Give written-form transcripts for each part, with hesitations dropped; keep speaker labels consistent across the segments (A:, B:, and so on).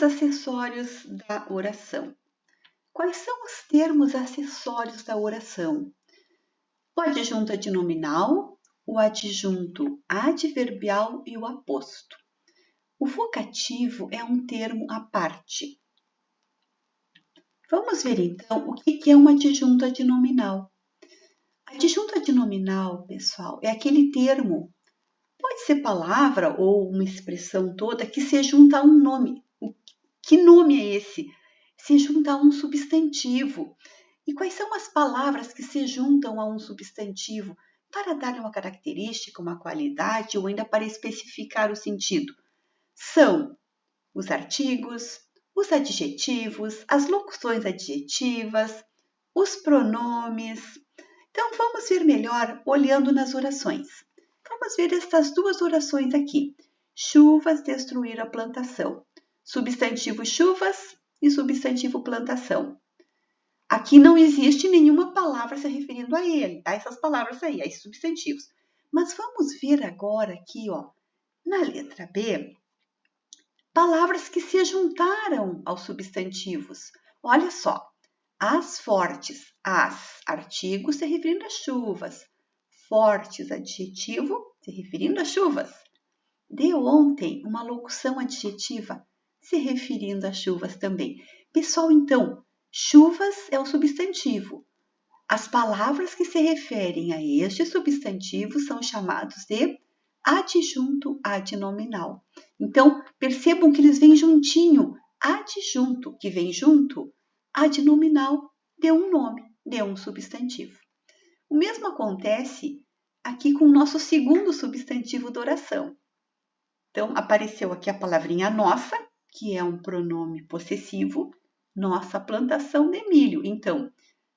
A: Acessórios da oração. Quais são os termos acessórios da oração? O adjunto adnominal, o adjunto adverbial e o aposto. O vocativo é um termo à parte. Vamos ver então o que é um adjunto adnominal. Adjunto adnominal, pessoal, é aquele termo, pode ser palavra ou uma expressão toda, que se junta a um nome. Que nome é esse? Se junta a um substantivo. E quais são as palavras que se juntam a um substantivo para dar uma característica, uma qualidade ou ainda para especificar o sentido? São os artigos, os adjetivos, as locuções adjetivas, os pronomes. Então, vamos ver melhor olhando nas orações. Vamos ver estas duas orações aqui. Chuvas destruíram a plantação. Substantivo chuvas e substantivo plantação. Aqui não existe nenhuma palavra se referindo a ele, a essas palavras aí, a esses substantivos. Mas vamos ver agora aqui, na letra B, palavras que se juntaram aos substantivos. Olha só, as fortes, as, artigo se referindo a chuvas, fortes, adjetivo se referindo a chuvas. De ontem, uma locução adjetiva se referindo a chuvas também. Pessoal, então, chuvas é o substantivo. As palavras que se referem a este substantivo são chamados de adjunto adnominal. Então, percebam que eles vêm juntinho. Adjunto, que vem junto, adnominal, deu um nome, deu um substantivo. O mesmo acontece aqui com o nosso segundo substantivo da oração. Então, apareceu aqui a palavrinha nossa, que é um pronome possessivo, nossa plantação de milho. Então,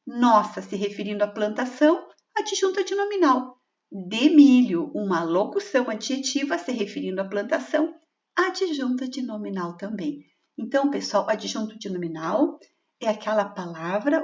A: nossa se referindo à plantação, adjunto adnominal. De milho, uma locução adjetiva se referindo à plantação, adjunto adnominal também. Então, pessoal, adjunto adnominal é aquela palavra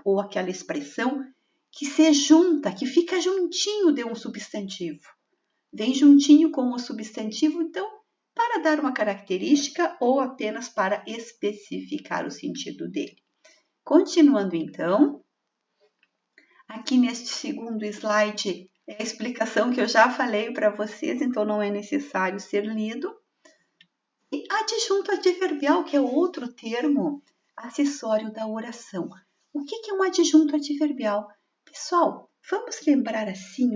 A: ou aquela expressão que se junta, que fica juntinho de um substantivo. Vem juntinho com o substantivo, então, para dar uma característica ou apenas para especificar o sentido dele. Continuando, então, aqui neste segundo slide é a explicação que eu já falei para vocês, então não é necessário ser lido. E adjunto adverbial, que é outro termo acessório da oração. O que é um adjunto adverbial? Pessoal, vamos lembrar assim,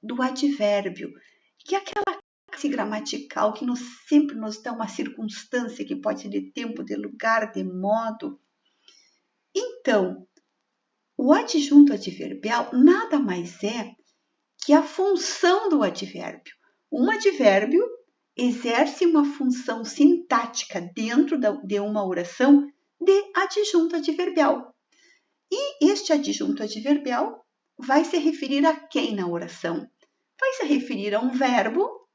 A: do advérbio, que é aquela classe gramatical que sempre nos dá uma circunstância que pode ser de tempo, de lugar, de modo. Então, o adjunto adverbial nada mais é que a função do advérbio. Um advérbio exerce uma função sintática dentro de uma oração de adjunto adverbial. E este adjunto adverbial vai se referir a quem na oração? Vai se referir a um verbo,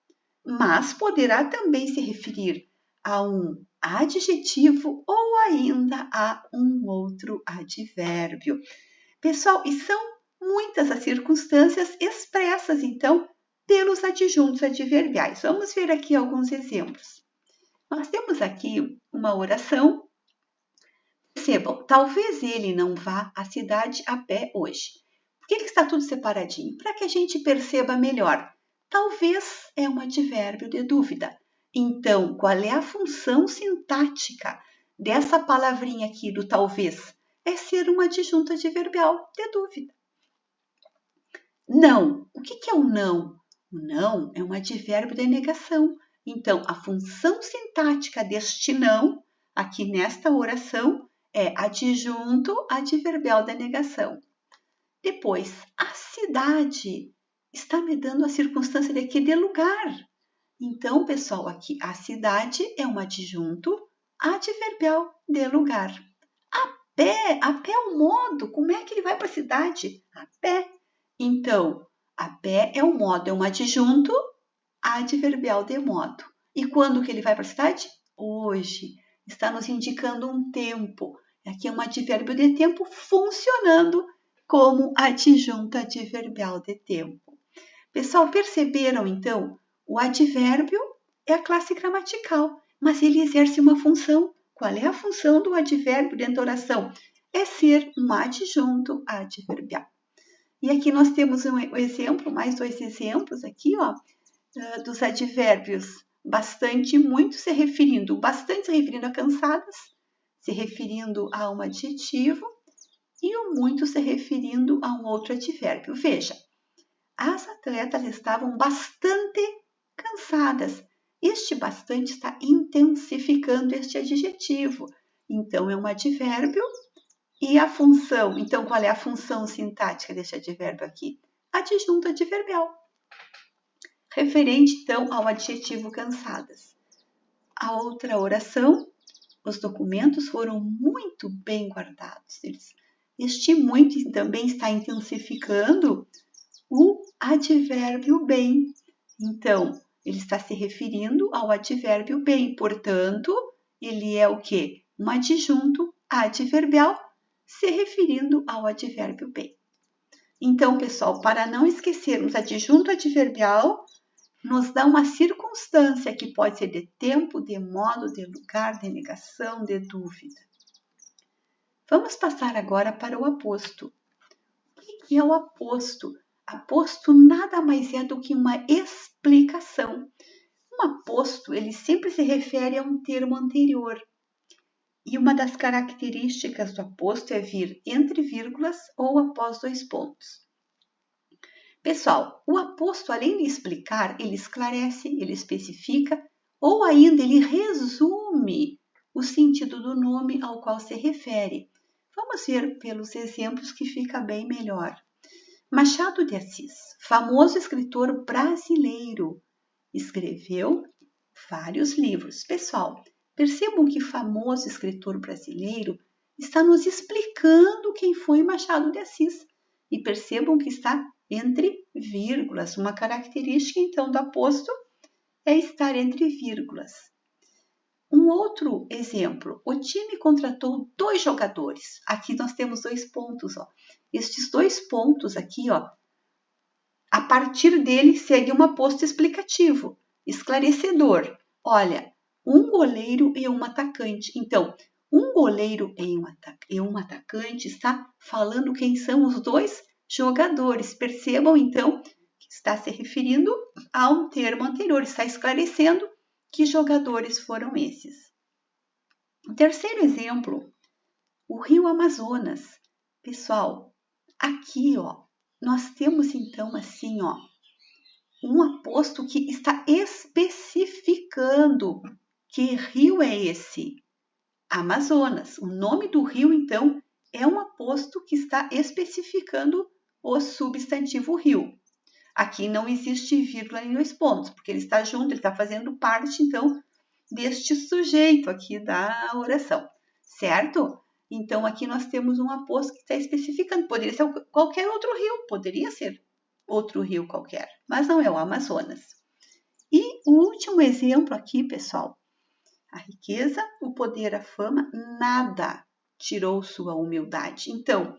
A: mas poderá também se referir a um adjetivo ou ainda a um outro advérbio. Pessoal, e são muitas as circunstâncias expressas, então, pelos adjuntos adverbiais. Vamos ver aqui alguns exemplos. Nós temos aqui uma oração. Percebam, talvez ele não vá à cidade a pé hoje. Por que está tudo separadinho? Para que a gente perceba melhor. Talvez é um advérbio de dúvida. Então, qual é a função sintática dessa palavrinha aqui do talvez? É ser um adjunto adverbial de dúvida. Não. O que é o não? O não é um advérbio de negação. Então, a função sintática deste não, aqui nesta oração, é adjunto adverbial de negação. Depois, a cidade está me dando a circunstância de aqui de lugar. Então, pessoal, aqui a cidade é um adjunto adverbial de lugar. A pé é o modo. Como é que ele vai para a cidade? A pé. Então, a pé é o modo, é um adjunto adverbial de modo. E quando que ele vai para a cidade? Hoje. Está nos indicando um tempo. Aqui é um advérbio de tempo funcionando como adjunto adverbial de tempo. Pessoal, perceberam então? O advérbio é a classe gramatical, mas ele exerce uma função Qual é a função do advérbio dentro da oração? É ser um adjunto adverbial. E aqui nós temos um exemplo, mais 2 exemplos aqui, ó, dos advérbios bastante, muito se referindo, bastante se referindo a cansadas, se referindo a um adjetivo, e o muito se referindo a um outro advérbio. Veja, as atletas estavam bastante cansadas. Este bastante está intensificando este adjetivo. Então, é um advérbio. E a função? Então, qual é a função sintática deste advérbio aqui? Adjunto adverbial. Referente, então, ao adjetivo cansadas. A outra oração, os documentos foram muito bem guardados. Este muito também está intensificando o advérbio bem. Então, ele está se referindo ao advérbio bem. Portanto, ele é o quê? Um adjunto adverbial se referindo ao advérbio bem. Então, pessoal, para não esquecermos adjunto adverbial, nos dá uma circunstância que pode ser de tempo, de modo, de lugar, de negação, de dúvida. Vamos passar agora para o aposto. O que é o aposto? Aposto nada mais é do que uma explicação. Um aposto, ele sempre se refere a um termo anterior. E uma das características do aposto é vir entre vírgulas ou após 2 pontos. Pessoal, o aposto, além de explicar, ele esclarece, ele especifica ou ainda ele resume o sentido do nome ao qual se refere. Vamos ver pelos exemplos que fica bem melhor. Machado de Assis, famoso escritor brasileiro, escreveu vários livros. Pessoal, percebam que famoso escritor brasileiro está nos explicando quem foi Machado de Assis. E percebam que está entre vírgulas. Uma característica, então, do aposto é estar entre vírgulas. Um outro exemplo, o time contratou 2 jogadores. Aqui nós temos 2 pontos, ó. Estes 2 pontos aqui, ó, a partir dele segue um aposto explicativo, esclarecedor. Olha, um goleiro e um atacante. Então, um goleiro e um atacante está falando quem são os 2 jogadores. Percebam, então, que está se referindo a um termo anterior, está esclarecendo que jogadores foram esses. O terceiro exemplo, o Rio Amazonas. Pessoal, aqui, ó, nós temos então assim, ó, um aposto que está especificando que rio é esse? Amazonas. O nome do rio, então, é um aposto que está especificando o substantivo rio. Aqui não existe vírgula em 2 pontos, porque ele está junto, ele está fazendo parte, então, deste sujeito aqui da oração, certo? Então, aqui nós temos um aposto que está especificando. Poderia ser qualquer outro rio, poderia ser outro rio qualquer, mas não é o Amazonas. E o último exemplo aqui, pessoal, a riqueza, o poder, a fama, nada tirou sua humildade. Então,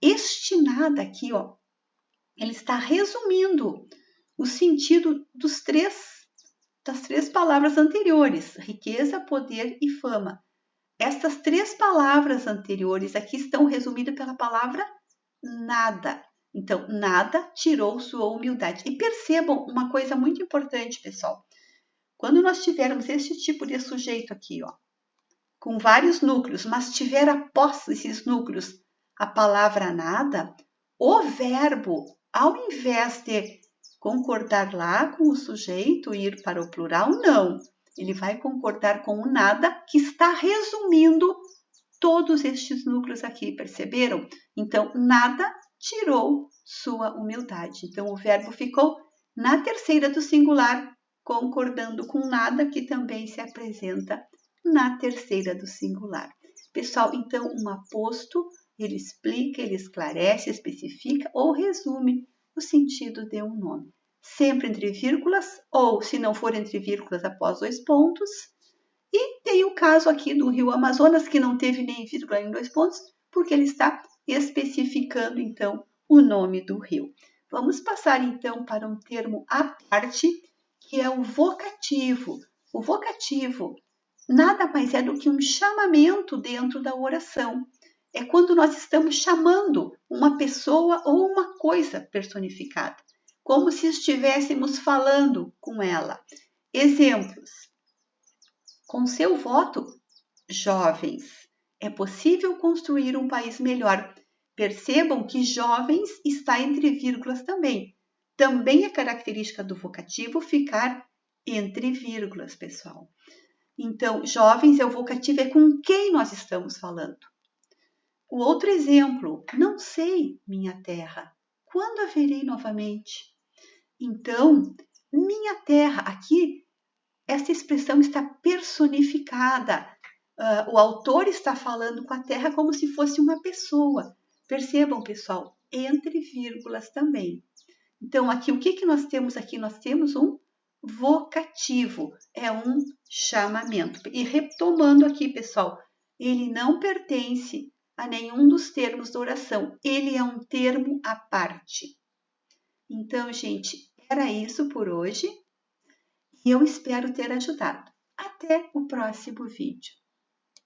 A: este nada aqui, ó, ele está resumindo o sentido das 3 palavras anteriores, riqueza, poder e fama. Estas 3 palavras anteriores aqui estão resumidas pela palavra nada. Então, nada tirou sua humildade. E percebam uma coisa muito importante, pessoal. Quando nós tivermos este tipo de sujeito aqui, ó, com vários núcleos, mas tiver após esses núcleos a palavra nada, o verbo, ao invés de concordar lá com o sujeito e ir para o plural, não. Ele vai concordar com o nada, que está resumindo todos estes núcleos aqui, perceberam? Então, nada tirou sua humildade. Então, o verbo ficou na terceira do singular, concordando com nada, que também se apresenta na terceira do singular. Pessoal, então, um aposto, ele explica, ele esclarece, especifica ou resume o sentido de um nome. Sempre entre vírgulas, ou se não for entre vírgulas, após 2 pontos. E tem o caso aqui do Rio Amazonas, que não teve nem vírgula em 2 pontos, porque ele está especificando, então, o nome do rio. Vamos passar, então, para um termo à parte, que é o vocativo. O vocativo nada mais é do que um chamamento dentro da oração. É quando nós estamos chamando uma pessoa ou uma coisa personificada, como se estivéssemos falando com ela. Exemplos. Com seu voto, jovens, é possível construir um país melhor. Percebam que jovens está entre vírgulas também. Também é característica do vocativo ficar entre vírgulas, pessoal. Então, jovens é o vocativo, é com quem nós estamos falando. O outro exemplo, não sei, minha terra, quando a verei novamente? Então, minha terra, aqui, essa expressão está personificada. O autor está falando com a terra como se fosse uma pessoa. Percebam, pessoal, entre vírgulas também. Então, aqui, o que nós temos aqui? Nós temos um vocativo, é um chamamento. E retomando aqui, pessoal, ele não pertence a nenhum dos termos da oração, ele é um termo à parte. Então, gente, era isso por hoje e eu espero ter ajudado. Até o próximo vídeo.